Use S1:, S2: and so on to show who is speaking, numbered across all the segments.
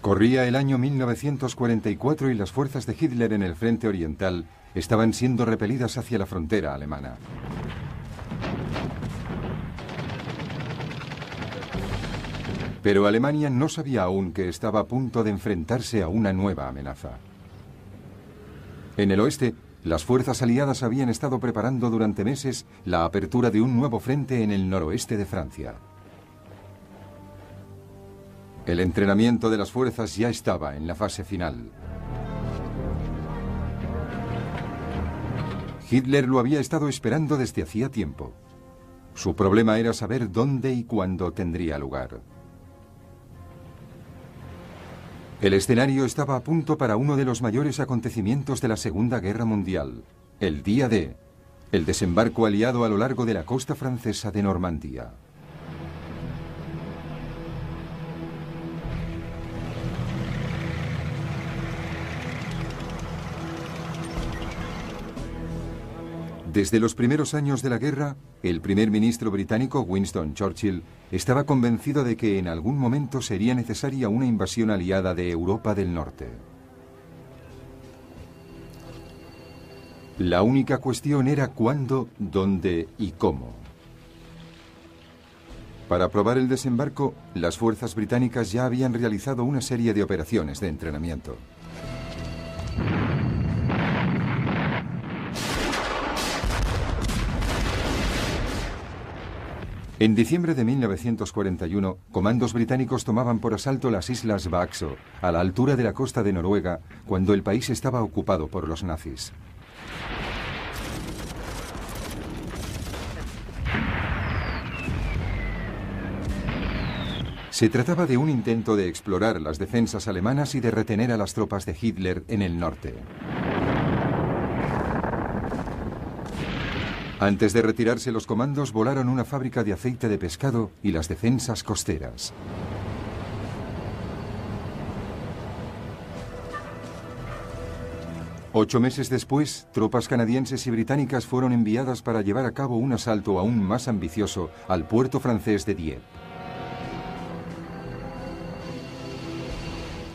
S1: Corría el año 1944 y las fuerzas de Hitler en el frente oriental estaban siendo repelidas hacia la frontera alemana. Pero Alemania no sabía aún que estaba a punto de enfrentarse a una nueva amenaza. En el oeste, las fuerzas aliadas habían estado preparando durante meses la apertura de un nuevo frente en el noroeste de Francia. El entrenamiento de las fuerzas ya estaba en la fase final. Hitler lo había estado esperando desde hacía tiempo. Su problema era saber dónde y cuándo tendría lugar. El escenario estaba a punto para uno de los mayores acontecimientos de la Segunda Guerra Mundial, el Día D, el desembarco aliado a lo largo de la costa francesa de Normandía. Desde los primeros años de la guerra, el primer ministro británico Winston Churchill estaba convencido de que en algún momento sería necesaria una invasión aliada de Europa del Norte. La única cuestión era cuándo, dónde y cómo. Para probar el desembarco, las fuerzas británicas ya habían realizado una serie de operaciones de entrenamiento. En diciembre de 1941, comandos británicos tomaban por asalto las islas Vaxo, a la altura de la costa de Noruega, cuando el país estaba ocupado por los nazis. Se trataba de un intento de explorar las defensas alemanas y de retener a las tropas de Hitler en el norte. Antes de retirarse, los comandos volaron una fábrica de aceite de pescado y las defensas costeras. Ocho meses después, tropas canadienses y británicas fueron enviadas para llevar a cabo un asalto aún más ambicioso al puerto francés de Dieppe.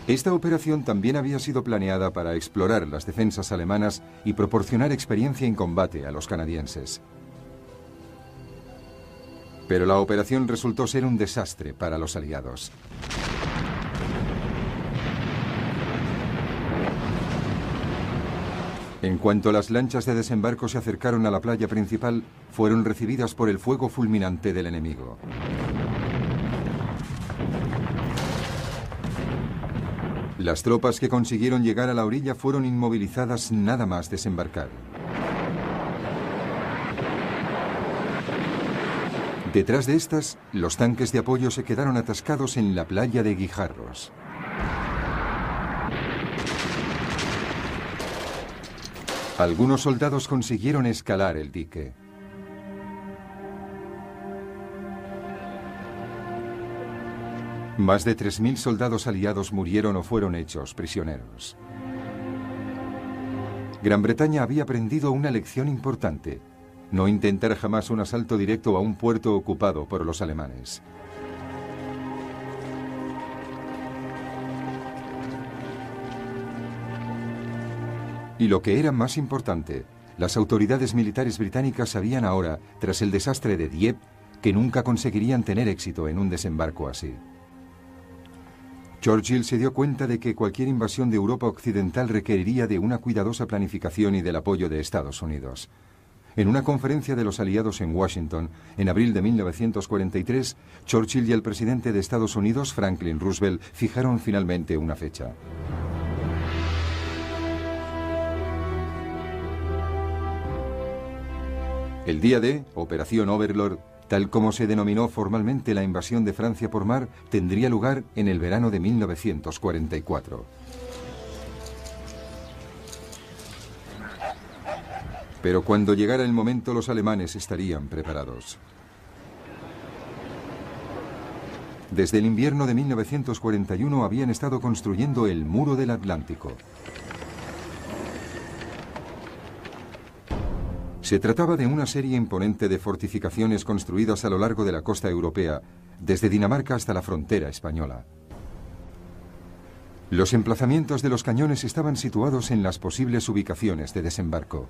S1: Esta operación también había sido planeada para explorar las defensas alemanas y proporcionar experiencia en combate a los canadienses. Pero la operación resultó ser un desastre para los aliados. En cuanto las lanchas de desembarco se acercaron a la playa principal, fueron recibidas por el fuego fulminante del enemigo. Las tropas que consiguieron llegar a la orilla fueron inmovilizadas nada más desembarcar. Detrás de estas, los tanques de apoyo se quedaron atascados en la playa de Guijarros. Algunos soldados consiguieron escalar el dique. Más de 3.000 soldados aliados murieron o fueron hechos prisioneros. Gran Bretaña había aprendido una lección importante: no intentar jamás un asalto directo a un puerto ocupado por los alemanes. Y lo que era más importante, las autoridades militares británicas sabían ahora, tras el desastre de Dieppe, que nunca conseguirían tener éxito en un desembarco así. Churchill se dio cuenta de que cualquier invasión de Europa occidental requeriría de una cuidadosa planificación y del apoyo de Estados Unidos. En una conferencia de los aliados en Washington, en abril de 1943, Churchill y el presidente de Estados Unidos, Franklin Roosevelt, fijaron finalmente una fecha. El día D, Operación Overlord, tal como se denominó formalmente la invasión de Francia por mar, tendría lugar en el verano de 1944. Pero cuando llegara el momento, los alemanes estarían preparados. Desde el invierno de 1941 habían estado construyendo el Muro del Atlántico. Se trataba de una serie imponente de fortificaciones construidas a lo largo de la costa europea, desde Dinamarca hasta la frontera española. Los emplazamientos de los cañones estaban situados en las posibles ubicaciones de desembarco.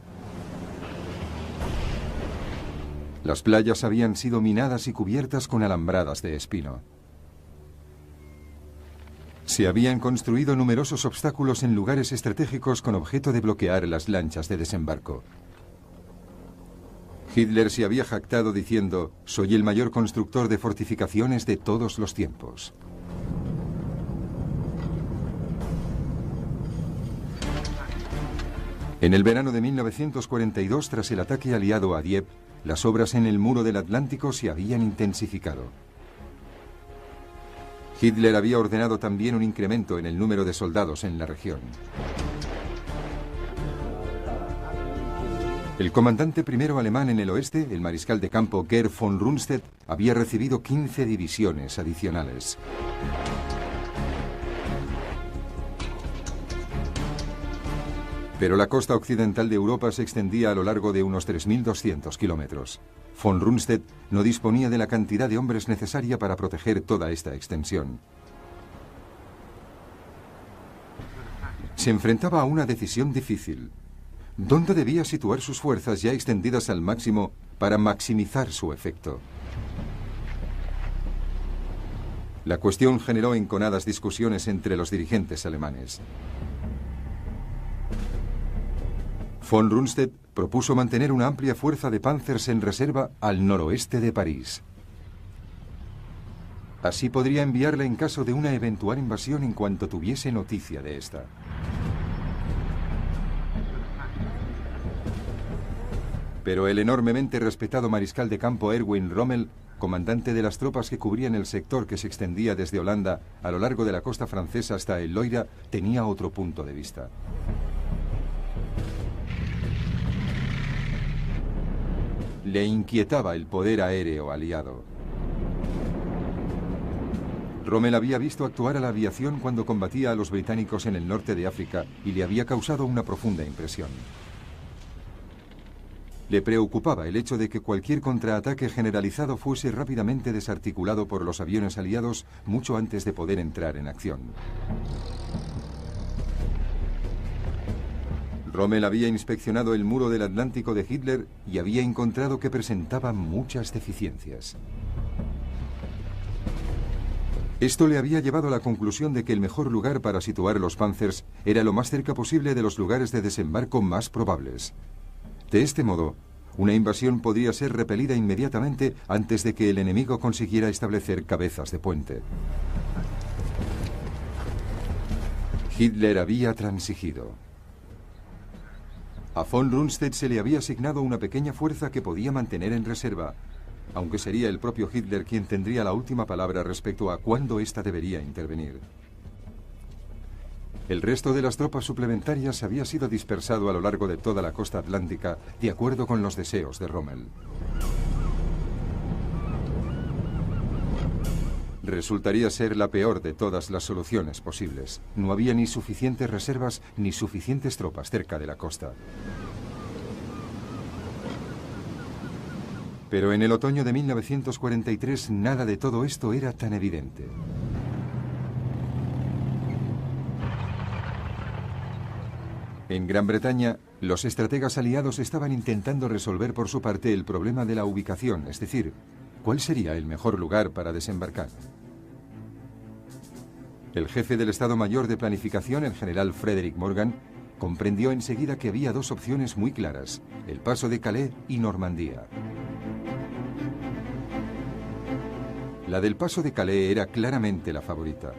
S1: Las playas habían sido minadas y cubiertas con alambradas de espino. Se habían construido numerosos obstáculos en lugares estratégicos con objeto de bloquear las lanchas de desembarco. Hitler se había jactado diciendo: «Soy el mayor constructor de fortificaciones de todos los tiempos». En el verano de 1942, tras el ataque aliado a Dieppe, las obras en el muro del Atlántico se habían intensificado. Hitler había ordenado también un incremento en el número de soldados en la región. El comandante primero alemán en el oeste, el mariscal de campo Gerd von Rundstedt, había recibido 15 divisiones adicionales. Pero la costa occidental de Europa se extendía a lo largo de unos 3.200 kilómetros. Von Rundstedt no disponía de la cantidad de hombres necesaria para proteger toda esta extensión. Se enfrentaba a una decisión difícil. ¿Dónde debía situar sus fuerzas ya extendidas al máximo para maximizar su efecto? La cuestión generó enconadas discusiones entre los dirigentes alemanes. Von Rundstedt propuso mantener una amplia fuerza de Panzers en reserva al noroeste de París. Así podría enviarla en caso de una eventual invasión en cuanto tuviese noticia de esta. Pero el enormemente respetado mariscal de campo Erwin Rommel, comandante de las tropas que cubrían el sector que se extendía desde Holanda a lo largo de la costa francesa hasta el Loira, tenía otro punto de vista. Le inquietaba el poder aéreo aliado. Rommel había visto actuar a la aviación cuando combatía a los británicos en el norte de África y le había causado una profunda impresión. Le preocupaba el hecho de que cualquier contraataque generalizado fuese rápidamente desarticulado por los aviones aliados mucho antes de poder entrar en acción. Rommel había inspeccionado el muro del Atlántico de Hitler y había encontrado que presentaba muchas deficiencias. Esto le había llevado a la conclusión de que el mejor lugar para situar los Panzers era lo más cerca posible de los lugares de desembarco más probables. De este modo, una invasión podría ser repelida inmediatamente antes de que el enemigo consiguiera establecer cabezas de puente. Hitler había transigido. A von Rundstedt se le había asignado una pequeña fuerza que podía mantener en reserva, aunque sería el propio Hitler quien tendría la última palabra respecto a cuándo ésta debería intervenir. El resto de las tropas suplementarias había sido dispersado a lo largo de toda la costa atlántica, de acuerdo con los deseos de Rommel. Resultaría ser la peor de todas las soluciones posibles. No había ni suficientes reservas ni suficientes tropas cerca de la costa. Pero en el otoño de 1943 nada de todo esto era tan evidente. En Gran Bretaña, los estrategas aliados estaban intentando resolver por su parte el problema de la ubicación, es decir, ¿cuál sería el mejor lugar para desembarcar? El jefe del Estado Mayor de Planificación, el general Frederick Morgan, comprendió enseguida que había dos opciones muy claras: el paso de Calais y Normandía. La del paso de Calais era claramente la favorita.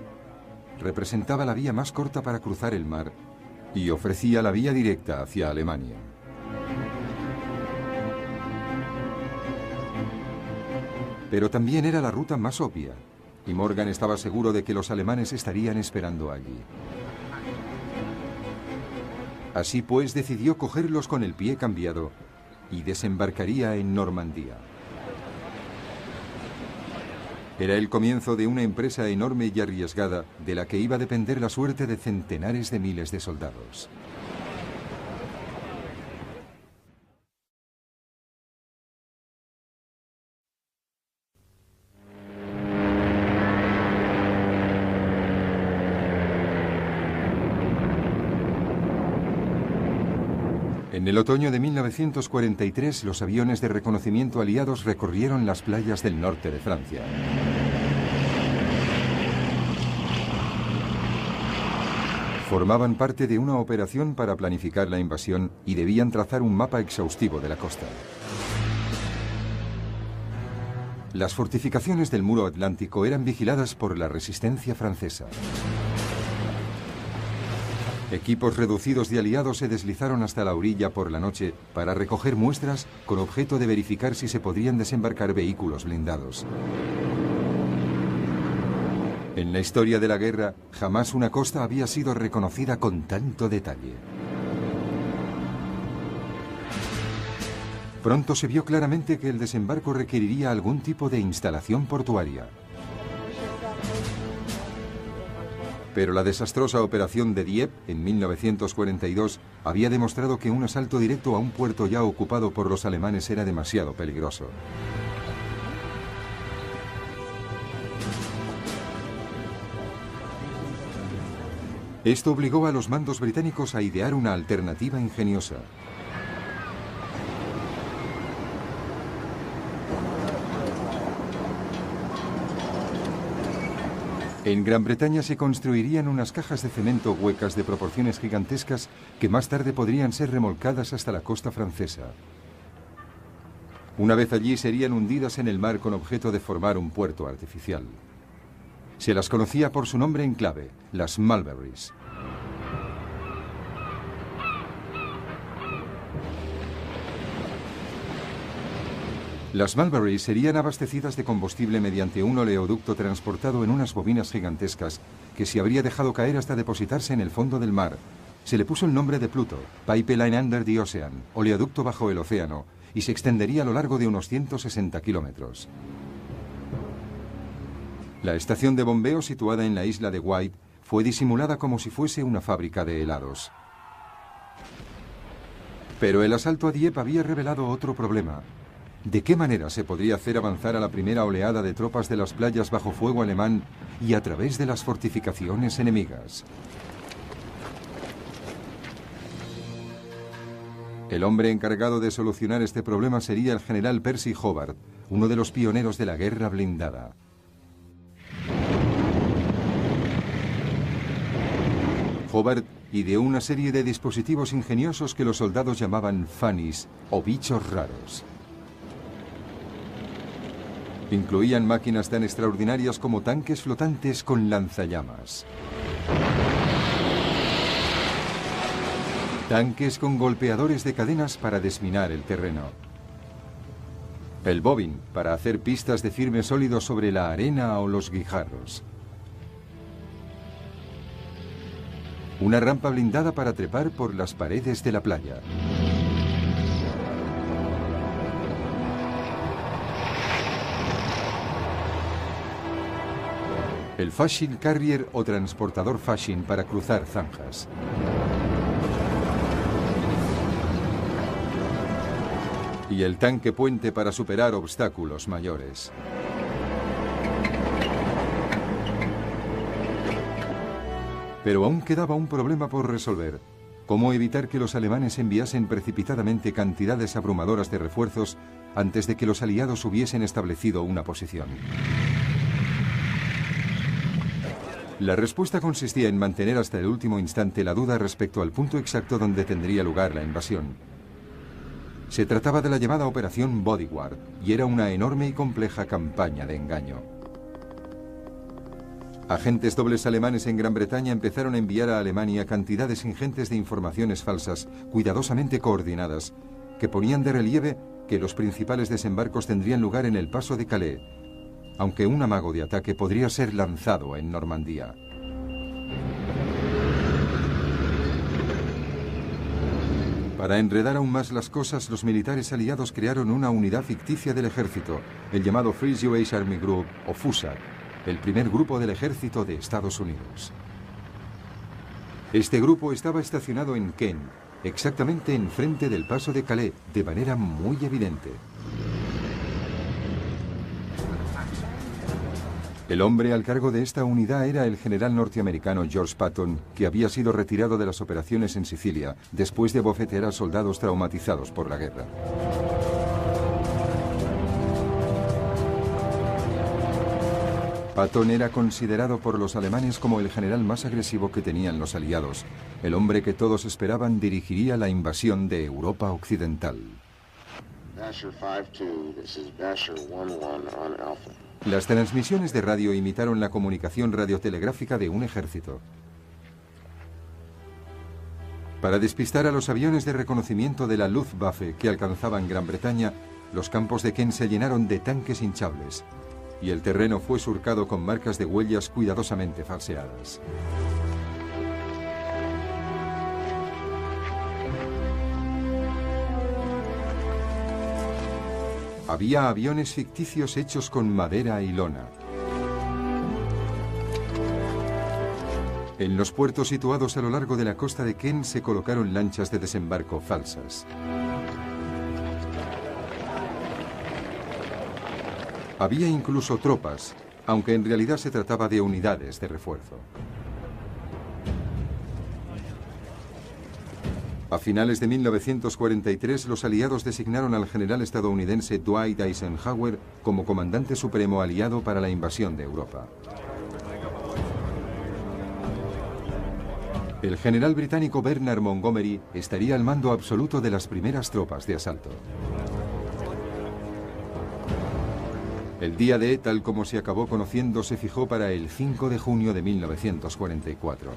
S1: Representaba la vía más corta para cruzar el mar y ofrecía la vía directa hacia Alemania. Pero también era la ruta más obvia, y Morgan estaba seguro de que los alemanes estarían esperando allí. Así pues, decidió cogerlos con el pie cambiado y desembarcaría en Normandía. Era el comienzo de una empresa enorme y arriesgada de la que iba a depender la suerte de centenares de miles de soldados. En el otoño de 1943, los aviones de reconocimiento aliados recorrieron las playas del norte de Francia. Formaban parte de una operación para planificar la invasión y debían trazar un mapa exhaustivo de la costa. Las fortificaciones del muro atlántico eran vigiladas por la resistencia francesa. Equipos reducidos de aliados se deslizaron hasta la orilla por la noche para recoger muestras con objeto de verificar si se podrían desembarcar vehículos blindados. En la historia de la guerra, jamás una costa había sido reconocida con tanto detalle. Pronto se vio claramente que el desembarco requeriría algún tipo de instalación portuaria. Pero la desastrosa operación de Dieppe en 1942 había demostrado que un asalto directo a un puerto ya ocupado por los alemanes era demasiado peligroso. Esto obligó a los mandos británicos a idear una alternativa ingeniosa. En Gran Bretaña se construirían unas cajas de cemento huecas de proporciones gigantescas que más tarde podrían ser remolcadas hasta la costa francesa. Una vez allí serían hundidas en el mar con objeto de formar un puerto artificial. Se las conocía por su nombre en clave, las Mulberries. Las Mulberries serían abastecidas de combustible mediante un oleoducto transportado en unas bobinas gigantescas que se habría dejado caer hasta depositarse en el fondo del mar. Se le puso el nombre de Pluto, Pipeline Under the Ocean, oleoducto bajo el océano, y se extendería a lo largo de unos 160 kilómetros. La estación de bombeo situada en la isla de White fue disimulada como si fuese una fábrica de helados. Pero el asalto a Dieppe había revelado otro problema. ¿De qué manera se podría hacer avanzar a la primera oleada de tropas de las playas bajo fuego alemán y a través de las fortificaciones enemigas? El hombre encargado de solucionar este problema sería el general Percy Hobart, uno de los pioneros de la guerra blindada. Hobart ideó una serie de dispositivos ingeniosos que los soldados llamaban fannies o bichos raros. Incluían máquinas tan extraordinarias como tanques flotantes con lanzallamas, tanques con golpeadores de cadenas para desminar el terreno, el bobbin para hacer pistas de firme sólido sobre la arena o los guijarros, una rampa blindada para trepar por las paredes de la playa, el Fashion Carrier o transportador Fashion para cruzar zanjas, y el tanque puente para superar obstáculos mayores. Pero aún quedaba un problema por resolver. ¿Cómo evitar que los alemanes enviasen precipitadamente cantidades abrumadoras de refuerzos antes de que los aliados hubiesen establecido una posición? La respuesta consistía en mantener hasta el último instante la duda respecto al punto exacto donde tendría lugar la invasión. Se trataba de la llamada Operación Bodyguard y era una enorme y compleja campaña de engaño. Agentes dobles alemanes en Gran Bretaña empezaron a enviar a Alemania cantidades ingentes de informaciones falsas, cuidadosamente coordinadas, que ponían de relieve que los principales desembarcos tendrían lugar en el paso de Calais, aunque un amago de ataque podría ser lanzado en Normandía. Para enredar aún más las cosas, los militares aliados crearon una unidad ficticia del ejército, el llamado Free Jewish Army Group, o FUSAG, el primer grupo del ejército de Estados Unidos. Este grupo estaba estacionado en Caen, exactamente enfrente del paso de Calais, de manera muy evidente. El hombre al cargo de esta unidad era el general norteamericano George Patton, que había sido retirado de las operaciones en Sicilia después de bofetear a soldados traumatizados por la guerra. Patton era considerado por los alemanes como el general más agresivo que tenían los aliados. El hombre que todos esperaban dirigiría la invasión de Europa Occidental.
S2: Basher 5-2, this is Basher 1-1 on Alpha.
S1: Las transmisiones de radio imitaron la comunicación radiotelegráfica de un ejército. Para despistar a los aviones de reconocimiento de la Luftwaffe que alcanzaban Gran Bretaña, los campos de Kent se llenaron de tanques hinchables y el terreno fue surcado con marcas de huellas cuidadosamente falseadas. Había aviones ficticios hechos con madera y lona. En los puertos situados a lo largo de la costa de Kent se colocaron lanchas de desembarco falsas. Había incluso tropas, aunque en realidad se trataba de unidades de refuerzo. A finales de 1943, los aliados designaron al general estadounidense Dwight Eisenhower como comandante supremo aliado para la invasión de Europa. El general británico Bernard Montgomery estaría al mando absoluto de las primeras tropas de asalto. El día D, tal como se acabó conociendo, se fijó para el 5 de junio de 1944.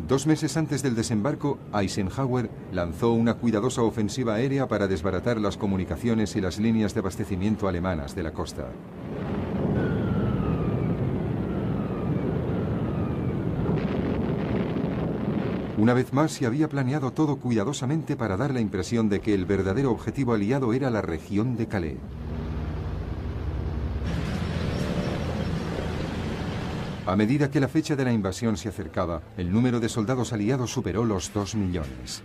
S1: Dos meses antes del desembarco, Eisenhower lanzó una cuidadosa ofensiva aérea para desbaratar las comunicaciones y las líneas de abastecimiento alemanas de la costa. Una vez más se había planeado todo cuidadosamente para dar la impresión de que el verdadero objetivo aliado era la región de Calais. A medida que la fecha de la invasión se acercaba, el número de soldados aliados superó los 2 millones.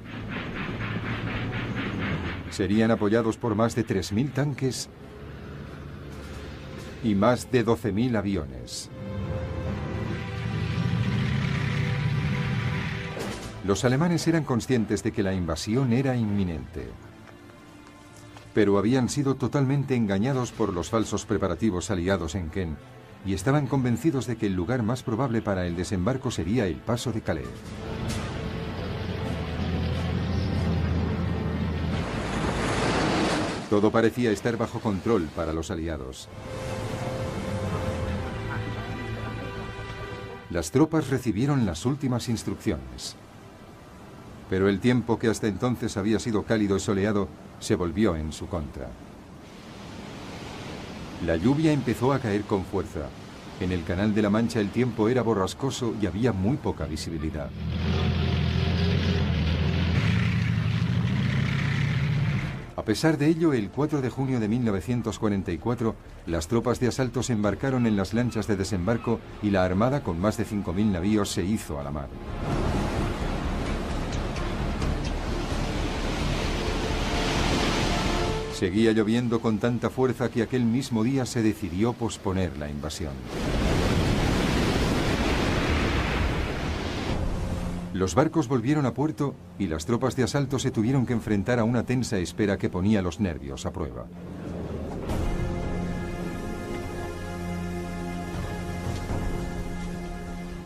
S1: Serían apoyados por más de 3.000 tanques y más de 12.000 aviones. Los alemanes eran conscientes de que la invasión era inminente, pero habían sido totalmente engañados por los falsos preparativos aliados en Kent y estaban convencidos de que el lugar más probable para el desembarco sería el paso de Calais. Todo parecía estar bajo control para los aliados. Las tropas recibieron las últimas instrucciones. Pero el tiempo, que hasta entonces había sido cálido y soleado, se volvió en su contra. La lluvia empezó a caer con fuerza. En el Canal de la Mancha el tiempo era borrascoso y había muy poca visibilidad. A pesar de ello, el 4 de junio de 1944, las tropas de asalto se embarcaron en las lanchas de desembarco y la armada, con más de 5.000 navíos, se hizo a la mar. Seguía lloviendo con tanta fuerza que aquel mismo día se decidió posponer la invasión. Los barcos volvieron a puerto y las tropas de asalto se tuvieron que enfrentar a una tensa espera que ponía los nervios a prueba.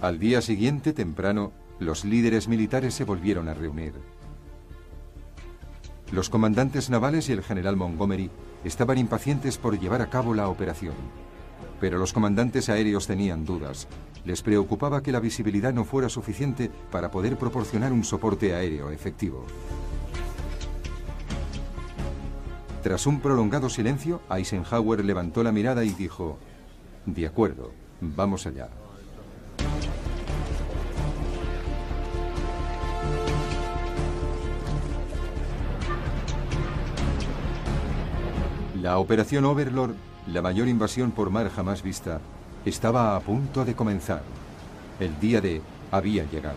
S1: Al día siguiente, temprano, los líderes militares se volvieron a reunir. Los comandantes navales y el general Montgomery estaban impacientes por llevar a cabo la operación. Pero los comandantes aéreos tenían dudas. Les preocupaba que la visibilidad no fuera suficiente para poder proporcionar un soporte aéreo efectivo. Tras un prolongado silencio, Eisenhower levantó la mirada y dijo: «De acuerdo, vamos allá». La operación Overlord, la mayor invasión por mar jamás vista, estaba a punto de comenzar. El día D había llegado.